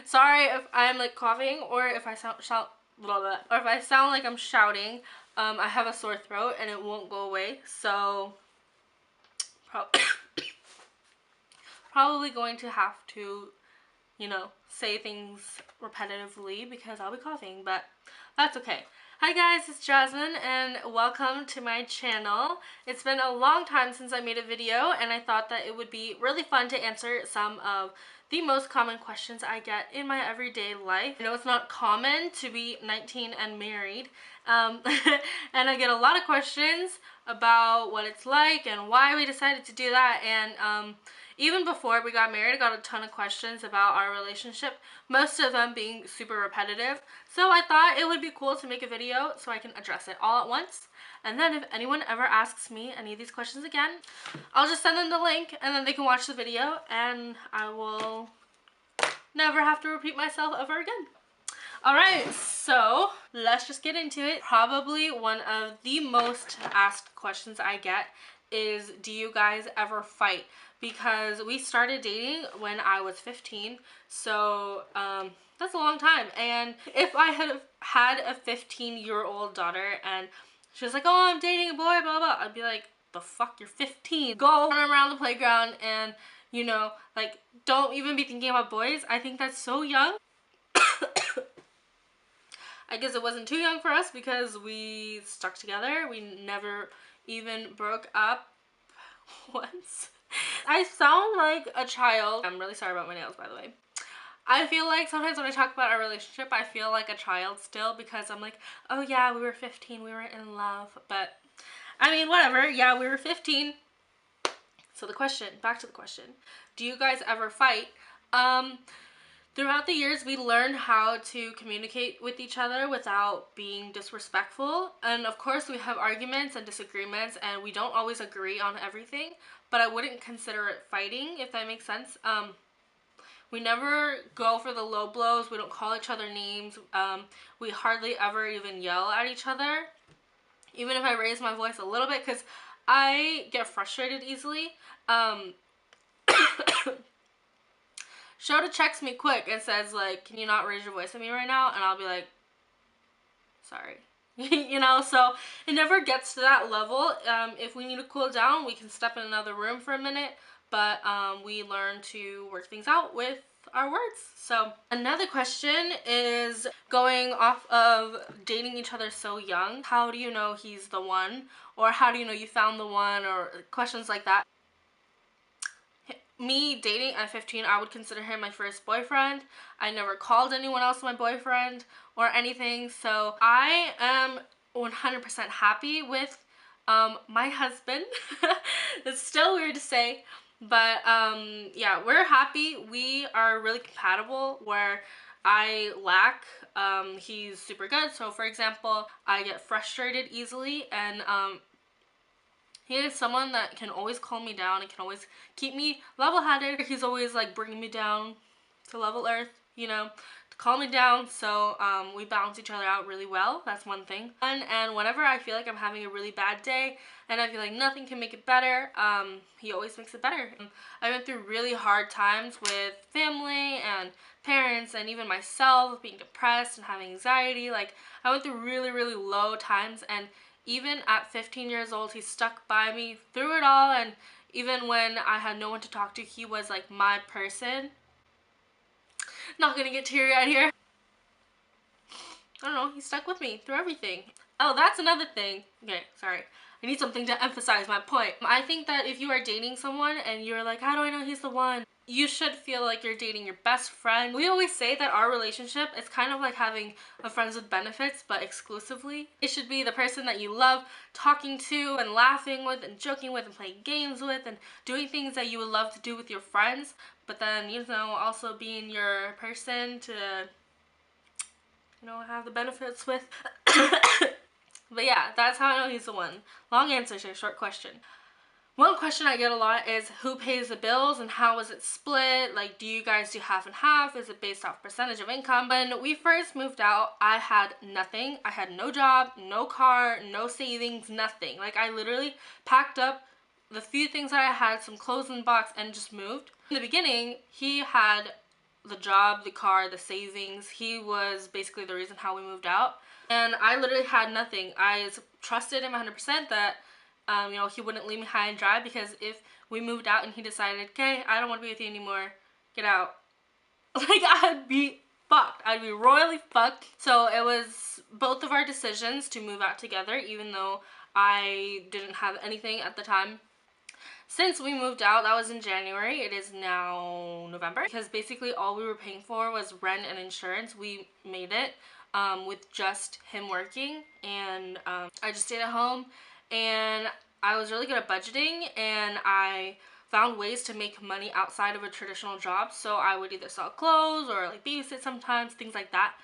Sorry if I'm like coughing or if I sound blah, blah, or if I sound like I'm shouting. I have a sore throat and it won't go away, so probably going to have to, you know, say things repetitively because I'll be coughing, but that's okay. Hi guys, it's Jasmine and welcome to my channel. It's been a long time since I made a video and I thought that it would be really fun to answer some of the most common questions I get in my everyday life. I know it's not common to be 19 and married, and I get a lot of questions about what it's like and why we decided to do that, and even before we got married, I got a ton of questions about our relationship, most of them being super repetitive. So I thought it would be cool to make a video so I can address it all at once. And then if anyone ever asks me any of these questions again, I'll just send them the link and then they can watch the video and I will never have to repeat myself ever again. Alright, so let's just get into it. Probably one of the most asked questions I get is, do you guys ever fight? Because we started dating when I was 15, so that's a long time. And if I had had a 15-year-old daughter and she was like, oh, I'm dating a boy, blah, blah, I'd be like, the fuck, you're 15. Go run around the playground and, you know, like, don't even be thinking about boys. I think that's so young. I guess it wasn't too young for us because we stuck together. We never even broke up once. I sound like a child. I'm really sorry about my nails, by the way. I feel like sometimes when I talk about our relationship, I feel like a child still because I'm like, oh yeah, we were 15, we were in love. But, I mean, whatever. Yeah, we were 15. So the question, back to the question. Do you guys ever fight? Throughout the years, we learned how to communicate with each other without being disrespectful. And of course, we have arguments and disagreements and we don't always agree on everything, but I wouldn't consider it fighting, if that makes sense. We never go for the low blows. We don't call each other names. We hardly ever even yell at each other, even if I raise my voice a little bit, because I get frustrated easily. Shota checks me quick and says, like, can you not raise your voice at me right now? And I'll be like, sorry. You know, so it never gets to that level. If we need to cool down, we can step in another room for a minute, but we learn to work things out with our words. So another question is, going off of dating each other so young, how do you know he's the one? Or how do you know you found the one? Or questions like that. Me dating at 15, I would consider him my first boyfriend. I never called anyone else my boyfriend or anything, so I am 100% happy with my husband. It's still weird to say, but yeah, we're happy. We are really compatible where I lack. He's super good. So for example, I get frustrated easily, and he is someone that can always calm me down and can always keep me level-headed. He's always like bringing me down to level earth, you know, to calm me down. So we balance each other out really well. That's one thing. And whenever I feel like I'm having a really bad day and I feel like nothing can make it better, he always makes it better. I went through really hard times with family and parents and even myself, being depressed and having anxiety. Like, I went through really, really low times, and even at 15 years old, he stuck by me through it all, and even when I had no one to talk to, he was like my person. Not gonna get teary-eyed here. I don't know, he stuck with me through everything. Oh, that's another thing. Okay, sorry. I need something to emphasize my point. I think that if you are dating someone and you're like, how do I know he's the one? You should feel like you're dating your best friend. We always say that our relationship is kind of like having a friends with benefits, but exclusively. It should be the person that you love talking to and laughing with and joking with and playing games with and doing things that you would love to do with your friends, but then, you know, also being your person to, you know, have the benefits with. But yeah, that's how I know he's the one. Long answer to a short question. One question I get a lot is, who pays the bills and how is it split? Like, do you guys do half and half? Is it based off percentage of income? When we first moved out, I had nothing. I had no job, no car, no savings, nothing. Like, I literally packed up the few things that I had, some clothes in the box, and just moved. In the beginning, he had the job, the car, the savings. He was basically the reason how we moved out. And I literally had nothing. I trusted him 100% that, you know, he wouldn't leave me high and dry, because if we moved out and he decided, okay, I don't want to be with you anymore, get out, like, I'd be fucked. I'd be royally fucked. So it was both of our decisions to move out together, even though I didn't have anything at the time. Since we moved out, that was in January, it is now November, because basically all we were paying for was rent and insurance. We made it with just him working, and I just stayed at home, and I was really good at budgeting, and I found ways to make money outside of a traditional job. So I would either sell clothes or like babysit sometimes, things like that.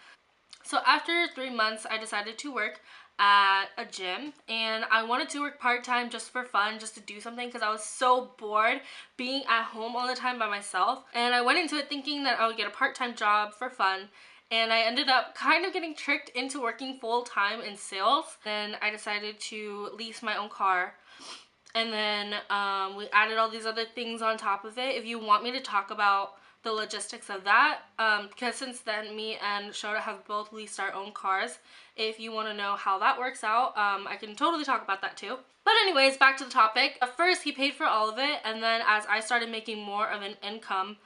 So after 3 months, I decided to work at a gym, and I wanted to work part-time just for fun, just to do something, because I was so bored being at home all the time by myself. And I went into it thinking that I would get a part-time job for fun, and I ended up kind of getting tricked into working full-time in sales. Then I decided to lease my own car, and then we added all these other things on top of it. If you want me to talk about the logistics of that, because since then me and Shota have both leased our own cars, if you want to know how that works out, I can totally talk about that too. But anyways, back to the topic. At first he paid for all of it, and then as I started making more of an income,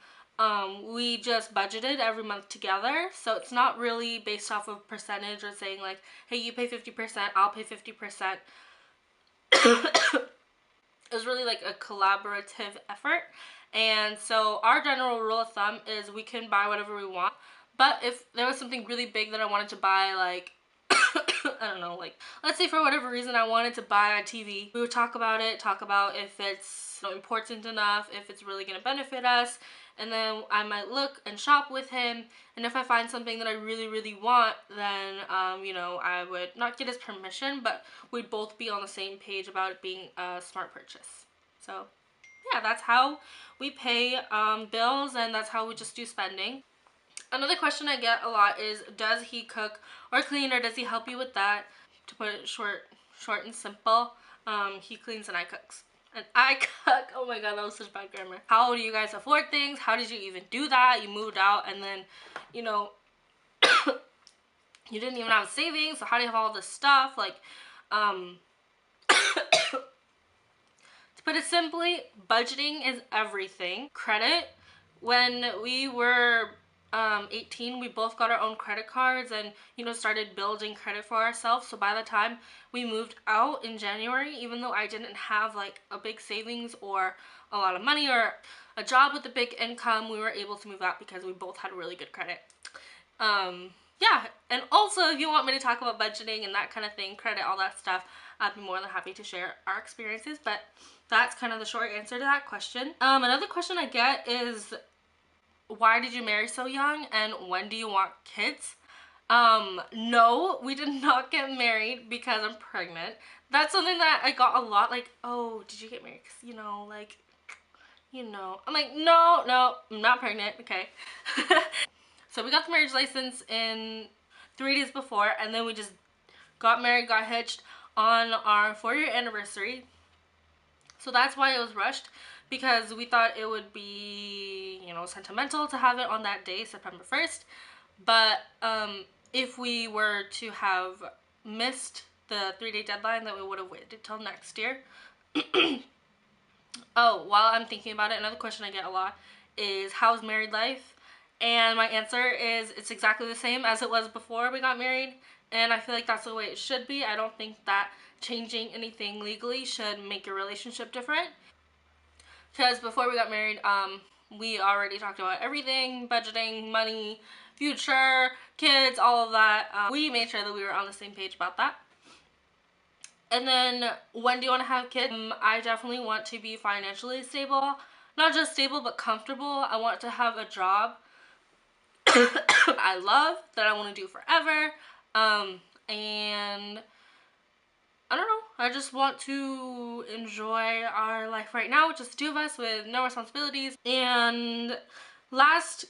we just budgeted every month together. So it's not really based off of percentage or saying like, hey, you pay 50%, I'll pay 50%. It was really like a collaborative effort. And so our general rule of thumb is we can buy whatever we want, but if there was something really big that I wanted to buy, like I don't know, like let's say for whatever reason I wanted to buy a TV, we would talk about it, talk about if it's, you know, important enough, if it's really going to benefit us, and then I might look and shop with him, and if I find something that I really want, then you know, I would not get his permission, but we'd both be on the same page about it being a smart purchase. So yeah, that's how we pay bills, and that's how we just do spending. Another question I get a lot is, does he cook or clean, or does he help you with that? To put it short and simple, he cleans and I cooks. And I cook. Oh my god, that was such bad grammar. How do you guys afford things? How did you even do that? You moved out, and then, you know, you didn't even have savings, so how do you have all this stuff? Like, to put it simply, budgeting is everything. Credit. When we were 18, we both got our own credit cards and, you know, started building credit for ourselves. So by the time we moved out in January, even though I didn't have like a big savings or a lot of money or a job with a big income, we were able to move out because we both had really good credit. Yeah, and also if you want me to talk about budgeting and that kind of thing, credit, all that stuff, I'd be more than happy to share our experiences. But that's kind of the short answer to that question. Another question I get is, why did you marry so young, and when do you want kids? No, we did not get married because I'm pregnant. That's something that I got a lot, like, oh, did you get married because, you know, like, you know. I'm like, no, I'm not pregnant, okay. So we got the marriage license in 3 days before, and then we just got married, got hitched on our 4-year anniversary. So that's why it was rushed, because we thought it would be, you know, sentimental to have it on that day, September 1st. But if we were to have missed the 3-day deadline, then we would have waited till next year. Oh, while I'm thinking about it, another question I get a lot is, how's married life? And my answer is, it's exactly the same as it was before we got married, and I feel like that's the way it should be. I don't think that changing anything legally should make your relationship different. Because before we got married, we already talked about everything, budgeting, money, future, kids, all of that. We made sure that we were on the same page about that. And then, when do you want to have kids? I definitely want to be financially stable. Not just stable, but comfortable. I want to have a job I love, that I want to do forever. And I don't know, I just want to enjoy our life right now, which is the two of us with no responsibilities. And last,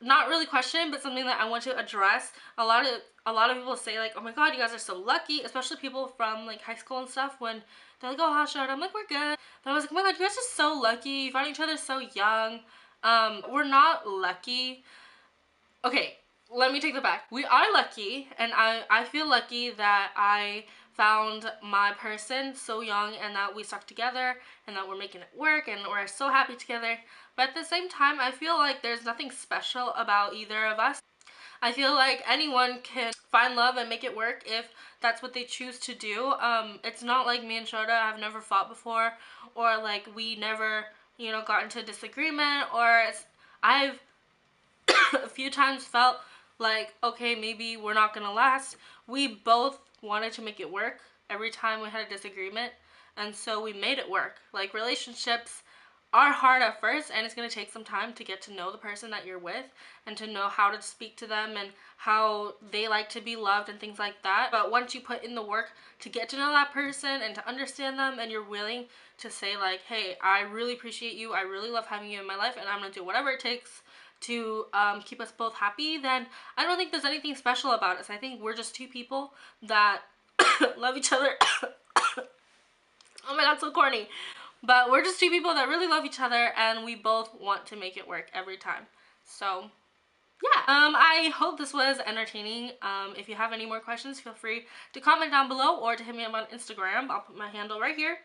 not really question, but something that I want to address, a lot of people say like, oh my god, you guys are so lucky, especially people from like high school and stuff, when they're like, oh, how's Charlotte? I'm like, we're good. But I was like, oh my god, you guys are so lucky, you found each other so young. We're not lucky. Okay, let me take that back. We are lucky, and I feel lucky that I found my person so young and that we stuck together and that we're making it work and we're so happy together. But at the same time, I feel like there's nothing special about either of us. I feel like anyone can find love and make it work if that's what they choose to do. It's not like me and Shota have never fought before, or like we never, you know, got into a disagreement, or I've a few times felt like, okay, maybe we're not gonna last. We both wanted to make it work every time we had a disagreement, and so we made it work. Like, relationships are hard at first, and it's gonna take some time to get to know the person that you're with and to know how to speak to them and how they like to be loved and things like that. But once you put in the work to get to know that person and to understand them, and you're willing to say like, hey, I really appreciate you, I really love having you in my life, and I'm gonna do whatever it takes to keep us both happy, then I don't think there's anything special about us. I think we're just two people that love each other. Oh my god, so corny. But we're just two people that really love each other, and we both want to make it work every time. So yeah, I hope this was entertaining. If you have any more questions, feel free to comment down below or to hit me up on Instagram. I'll put my handle right here.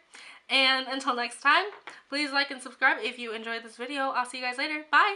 And until next time, please like and subscribe if you enjoyed this video. I'll see you guys later. Bye!